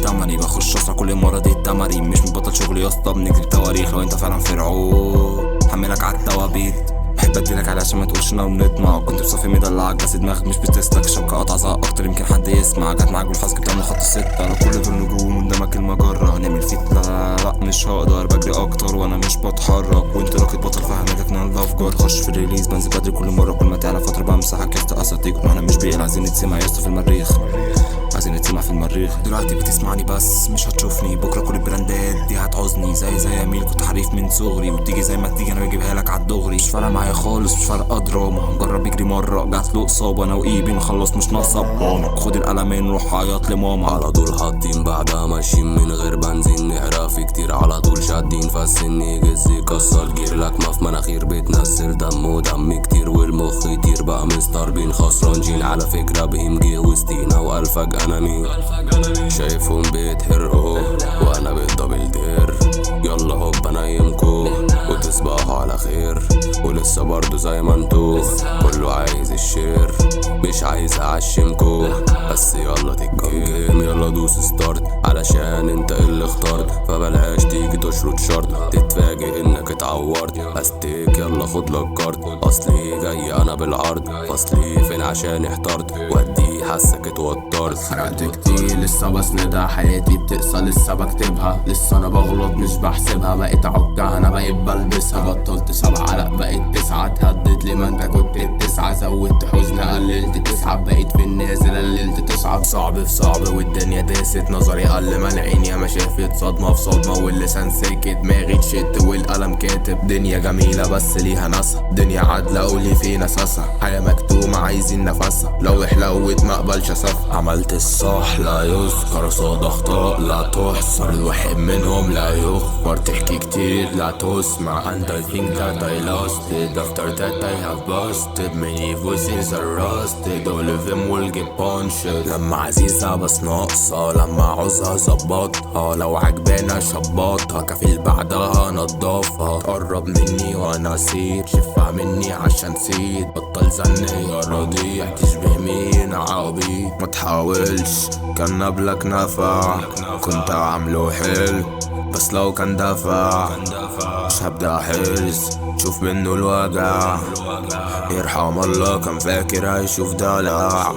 تمني بخش اسرع كل مرة دي التمارين، مش بنبطل شغل يا اسطى بنجري بتواريخ. لو انت فعلا فرعون حملك عالتوابيت، بحب اديلك على عشان ما تقولش انا بنطمع. كنت بصفي مدلعك بس دماغك مش بتستكشف كقطع زق اكتر يمكن حد يسمع. جت معاك بالحظ جبتها من خط الستة، انا كل دول نجوم قدامك المجرة. هنعمل فيك لا مش هقدر، بجري اكتر وانا مش بتحرك وانت راكد بطل فهمك ان انا الافجر. خش في الريليز بنزل بدري كل مرة، كل ما تعلى فترة بمسحك يا اسطى اساطيك. وانا مش بيقل عايزين نتسمع يا اسطى في المريخ، عايزين نتسمع في المريخ. دلوقتي بتسمعني بس مش هتشوفني، بكره كل البراندات دي هتعوزني. زي اميل كنت حريف من صغري، وتيجي زي ما تيجي انا بجيبها لك عالدغري. مش فارقه معايا خالص مش فارقه دراما، هنجرب يجري مره جات له اصابه انا وايبي نخلص مش ناقصه بقامه. خد القلمين روح عيط لماما. على طول حاطين بعدها ماشيين من غير بنزين، نعرف كتير على طول شادين فالسن يجز يكسر جير لكمة في مناخير بتنزل دم ودم كتير والمخ يطير بقى مستربين خسرانجين. على فكرة بهم جه وسطينا وقال فجأة انا مين، شايفهم بيتحرقوا وانا بالدبل دير. يلا هوب انيمكو وتصبحوا على خير، ولسه برضو زي ما انتو كله عايز الشير. مش عايز اعشمكو بس يلا تتجيم، يلا دوس ستارت علشان انت اللي اخترت. فبلاش تيجي تشرط شرط تتفاجئ انك اتعورت. استيك يلا خد لك كارت، اصلي جاي انا بالعرض. فصلي فين عشان احترت ودي حسك اتوترت. حرقت كتير لسه بسندها، حياتي بتقسى لسه بكتبها. لسه انا بغلط مش بحسبها، بقيت اعكها انا بقيت بلبسها. بطلت 7 لا بقيت 9، اتهدت لي ما انت كنت 9. زودت حزن قللت 9، بقيت في النازل قللت 9. صعب في صعب والدنيا داست، نظري قل ما العين ياما شافت صدمة في صدمة واللسان ساكت. دماغي تشت والقلم كاتب، دنيا جميلة بس ليها ناسها. دنيا عادلة قولي فين اساسها، حياة مكتومة عايزين نفسها. لو حلوت مقبلش اسافها. عملت الصح لا يذكر، صاد اخطاء لا تحصر. الواحد منهم لا يغفر، تحكي كتير لا تسمع. And I think that I lost it after that I have busted. Many voices are rusted, all of them will get punched. لما عزيزة بس ناقصة، لما عوزها ظبطها. لو عجبانة شبطها، كفيل بعدها نضفها. تقرب مني وانا اسيب، شفع مني عشان نسيت. بطل زن يا رضيع، تشبه مين عبيط. ما تحاولش كان قبلك نفع، كنت عامله حلو بس لو كان دفع مش هبدأ حرص. شوف منه الوجع يرحم الله، كان فاكر هيشوف دلع.